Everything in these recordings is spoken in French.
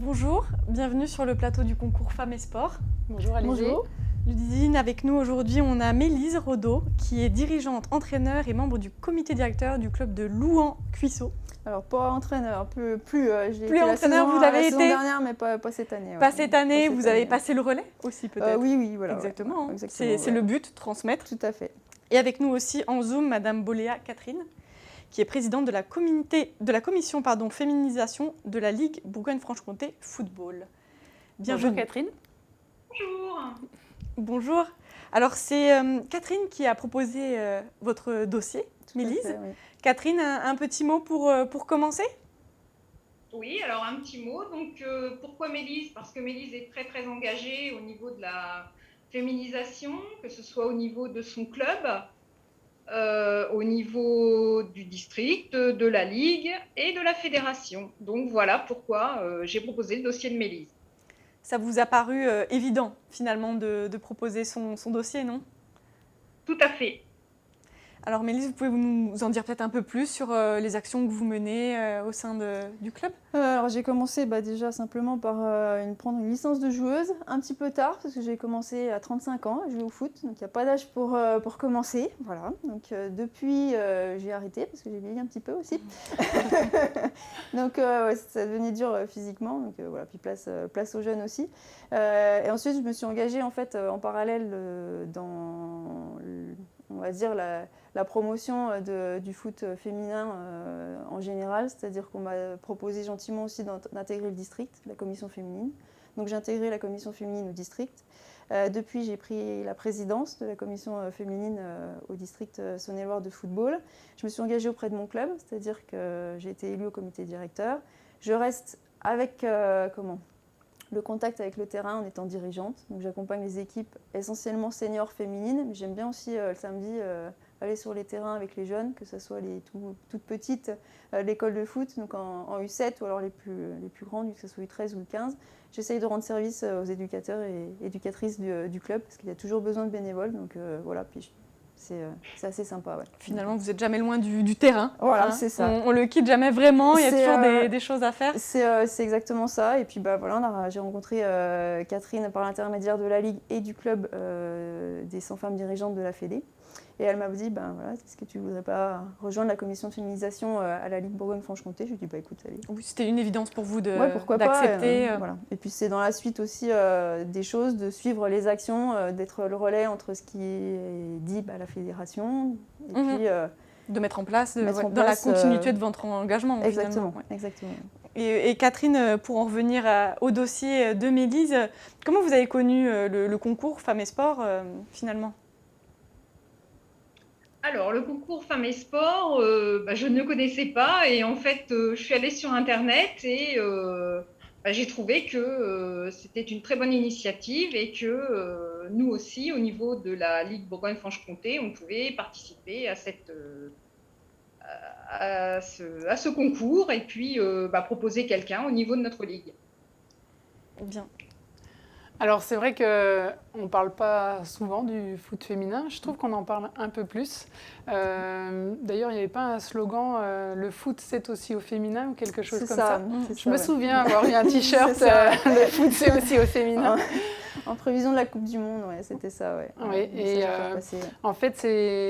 Bonjour, bienvenue sur le plateau du concours Femmes et Sport. Bonjour Alizée. Bonjour. Ludivine, avec nous aujourd'hui, on a Mélise Rodot, qui est dirigeante, entraîneur et membre du comité directeur du club de Louhans-Cuisseaux. Alors, pas entraîneur, plus j'ai Plus été entraîneur, vous la avez saison été dernière, mais pas cette année. Pas cette année, vous avez passé le relais aussi peut-être. Oui, voilà. Exactement, ouais, c'est le but, transmettre. Tout à fait. Et avec nous aussi en Zoom, Madame Boléa Catherine, qui est présidente de la commission féminisation de la Ligue Bourgogne-Franche-Comté Football. Bienvenue. Bonjour Catherine. Bonjour. Bonjour. Alors c'est Catherine qui a proposé votre dossier, Mélise. Oui. Catherine, un petit mot pour commencer ? Oui, alors un petit mot. Donc pourquoi Mélise ? Parce que Mélise est très très engagée au niveau de la féminisation, que ce soit au niveau de son club, au niveau du district, de la ligue et de la fédération. Donc voilà pourquoi j'ai proposé le dossier de Mélise. Ça vous a paru évident finalement de proposer son dossier, non ? Tout à fait. Alors Mélise, vous pouvez nous en dire peut-être un peu plus sur les actions que vous menez au sein du club ? Alors j'ai commencé déjà simplement par prendre une licence de joueuse, un petit peu tard, parce que j'ai commencé à 35 ans à jouer au foot, donc il n'y a pas d'âge pour commencer. Voilà. Donc depuis, j'ai arrêté, parce que j'ai vieilli un petit peu aussi. Donc ça devenait dur physiquement, donc voilà, puis place aux jeunes aussi. Et ensuite, je me suis engagée en fait en parallèle dans on va dire la promotion du foot féminin en général, c'est-à-dire qu'on m'a proposé gentiment aussi d'intégrer le district, la commission féminine. Donc j'ai intégré la commission féminine au district. Depuis, j'ai pris la présidence de la commission féminine au district Saône-et-Loire de football. Je me suis engagée auprès de mon club, c'est-à-dire que j'ai été élue au comité directeur. Je reste avec le contact avec le terrain en étant dirigeante. Donc j'accompagne les équipes essentiellement seniors féminines, mais j'aime bien aussi le samedi aller sur les terrains avec les jeunes, que ce soit les toutes petites, l'école de foot, donc en U7 ou alors les plus grandes, que ce soit U13 ou U15. J'essaye de rendre service aux éducateurs et éducatrices du club, parce qu'il y a toujours besoin de bénévoles. Donc voilà, puis c'est assez sympa. Ouais. Finalement, vous n'êtes jamais loin du terrain. Voilà, c'est ça. On le quitte jamais vraiment, il y a toujours des choses à faire. C'est exactement ça. Et puis voilà, j'ai rencontré Catherine par l'intermédiaire de la Ligue et du club des 100 femmes dirigeantes de la Fédé. Et elle m'a dit, voilà, est-ce que tu ne voudrais pas rejoindre la commission de féminisation à la Ligue Bourgogne-Franche-Comté ? Je lui ai dit, écoute, allez. Oui, c'était une évidence pour vous pourquoi d'accepter. Pas, voilà. Et puis c'est dans la suite aussi des choses, de suivre les actions, d'être le relais entre ce qui est dit à la fédération et puis... de mettre en place, dans la continuité de votre engagement. Exactement, ouais. Exactement. Et Catherine, pour en revenir au dossier de Mélise, comment vous avez connu le concours Femmes et Sport finalement ? Alors, le concours Femmes et Sport, je ne connaissais pas et en fait, je suis allée sur Internet et j'ai trouvé que c'était une très bonne initiative et que nous aussi, au niveau de la Ligue Bourgogne-Franche-Comté, on pouvait participer à ce concours et puis proposer quelqu'un au niveau de notre ligue. Bien. Alors c'est vrai qu'on ne parle pas souvent du foot féminin, je trouve qu'on en parle un peu plus. D'ailleurs, il n'y avait pas un slogan « le foot c'est aussi au féminin » ou quelque chose comme ça. Je me souviens avoir eu un t-shirt « le foot c'est aussi au féminin ». En prévision de la Coupe du Monde, ouais, c'était ça. Ouais. Oui, et en fait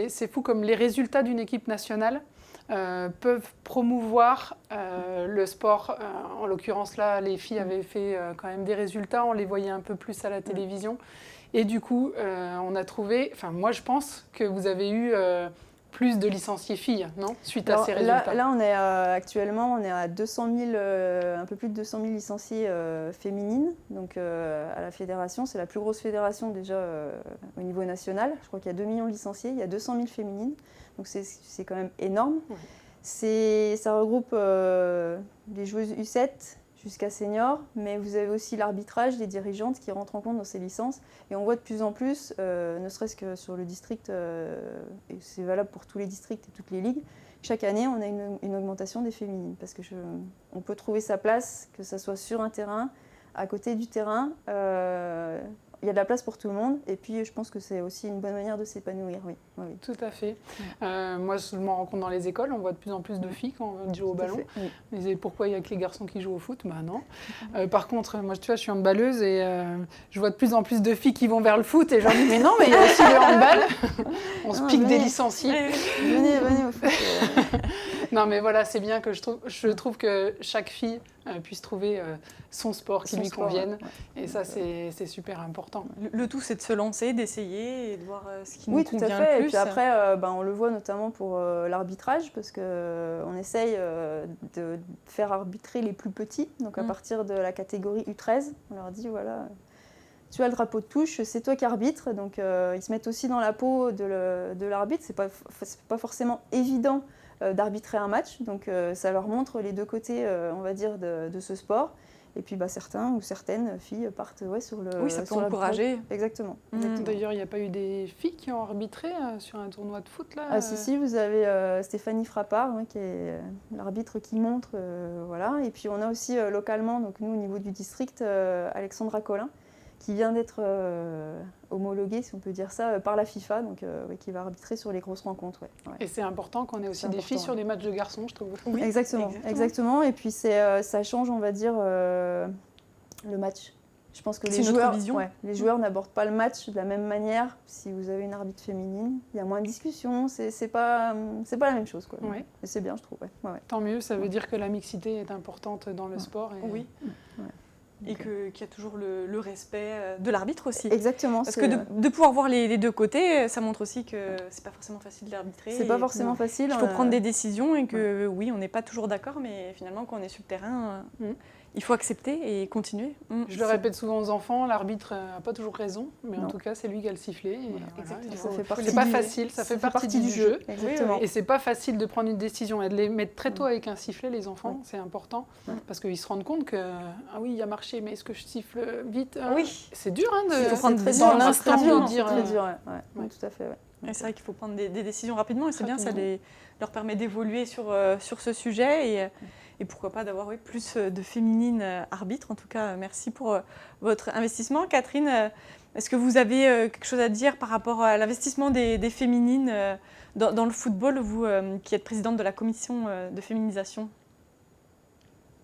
c'est fou comme les résultats d'une équipe nationale peuvent promouvoir le sport. En l'occurrence là, les filles avaient fait quand même des résultats, on les voyait un peu plus à la télévision. Et du coup, on a trouvé, moi je pense que vous avez eu plus de licenciés filles, non ? Suite à ces résultats. Là on est actuellement on est à 200 000, un peu plus de 200 000 licenciés féminines. Donc à la fédération, c'est la plus grosse fédération déjà au niveau national. Je crois qu'il y a 2 millions de licenciés, il y a 200 000 féminines. Donc c'est quand même énorme. Ouais. Ça regroupe les joueuses U7 jusqu'à senior, mais vous avez aussi l'arbitrage des dirigeantes qui rentrent en compte dans ces licences. Et on voit de plus en plus, ne serait-ce que sur le district, et c'est valable pour tous les districts et toutes les ligues, chaque année on a une augmentation des féminines, parce qu'on peut trouver sa place, que ce soit sur un terrain, à côté du terrain, il y a de la place pour tout le monde. Et puis, je pense que c'est aussi une bonne manière de s'épanouir, oui. Tout à fait. Moi, je m'en rends compte dans les écoles, on voit de plus en plus de filles quand on joue au ballon. Oui. Ils disaient, pourquoi il n'y a que les garçons qui jouent au foot ? Bah non. Par contre, moi, tu vois, je suis handballeuse et je vois de plus en plus de filles qui vont vers le foot et je leur dis, mais non, mais il y a aussi le handball. On se pique des licenciés. Venez au foot. Non, mais voilà, c'est bien que je trouve que chaque fille puisse trouver son sport qui lui convienne. Ouais. Et ça, c'est super important. Le tout, c'est de se lancer, d'essayer et de voir ce qui nous convient le plus. Oui, tout à fait. Et puis après, on le voit notamment pour l'arbitrage, parce qu'on essaye de faire arbitrer les plus petits. Donc à partir de la catégorie U13, on leur dit, voilà, tu as le drapeau de touche, c'est toi qui arbitres. Donc ils se mettent aussi dans la peau de l'arbitre. C'est pas forcément évident d'arbitrer un match, donc ça leur montre les deux côtés, on va dire, de ce sport. Et puis certains ou certaines filles partent sur le... Oui, ça peut encourager. Exactement. D'ailleurs, il n'y a pas eu des filles qui ont arbitré sur un tournoi de foot là Ah si, vous avez Stéphanie Frappard, qui est l'arbitre qui montre, voilà. Et puis on a aussi localement, donc nous au niveau du district, Alexandra Collin, qui vient d'être homologuée, si on peut dire ça, par la FIFA, donc qui va arbitrer sur les grosses rencontres. Ouais. Et c'est important qu'on ait aussi des filles sur les matchs de garçons, je trouve. Oui, exactement. Et puis ça change, on va dire, le match. Je pense que les joueurs n'abordent pas le match de la même manière si vous avez une arbitre féminine. Il y a moins de discussions, c'est pas la même chose, quoi. Ouais. Et c'est bien, je trouve. Ouais. Tant mieux, ça veut dire que la mixité est importante dans le sport. Et... Oui. Ouais. Et qu'il y a toujours le respect de l'arbitre aussi. Exactement. Parce que de pouvoir voir les deux côtés, ça montre aussi que c'est pas forcément facile d'arbitrer. C'est pas forcément facile. Il faut prendre des décisions et que oui, on n'est pas toujours d'accord, mais finalement, quand on est sur le terrain, il faut accepter et continuer. Je le répète souvent aux enfants, l'arbitre n'a pas toujours raison, mais en tout cas, c'est lui qui a le sifflet. Et ça fait partie c'est pas facile, ça fait partie du jeu. Exactement. Et c'est pas facile de prendre une décision et de les mettre très tôt avec un sifflet, les enfants, c'est important, parce qu'ils se rendent compte que, ah oui, il a marché, mais est-ce que je siffle vite ? Oui. C'est dur, il faut prendre dans l'instant de dire. C'est très dur, tout à fait. Et c'est vrai qu'il faut prendre des décisions rapidement, et c'est bien, ça leur permet d'évoluer sur ce sujet. Et pourquoi pas d'avoir plus de féminines arbitres. En tout cas, merci pour votre investissement. Catherine, est-ce que vous avez quelque chose à dire par rapport à l'investissement des féminines dans le football, vous qui êtes présidente de la commission de féminisation ?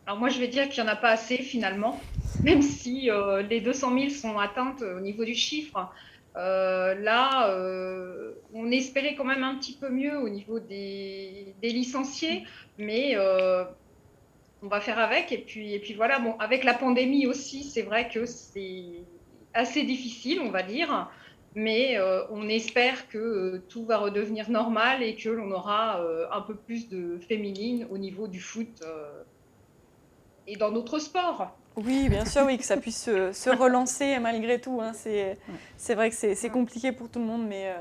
Alors moi, je vais dire qu'il n'y en a pas assez finalement, même si les 200 000 sont atteintes au niveau du chiffre. Là, on espérait quand même un petit peu mieux au niveau des licenciés, mais... on va faire avec, et puis voilà. Bon, avec la pandémie aussi, c'est vrai que c'est assez difficile, on va dire, mais on espère que tout va redevenir normal et que l'on aura un peu plus de féminines au niveau du foot et dans d'autres sports. Oui, bien sûr, oui, que ça puisse se relancer malgré tout. C'est vrai que c'est compliqué pour tout le monde, mais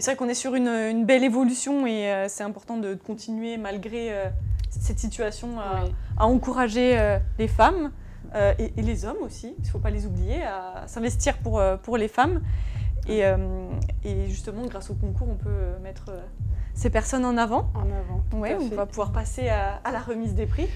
c'est vrai qu'on est sur une belle évolution et c'est important de continuer malgré cette situation à encourager les femmes et les hommes aussi, il ne faut pas les oublier, à s'investir pour les femmes. Et justement, grâce au concours, on peut mettre ces personnes en avant. En avant, on va pouvoir passer à la remise des prix.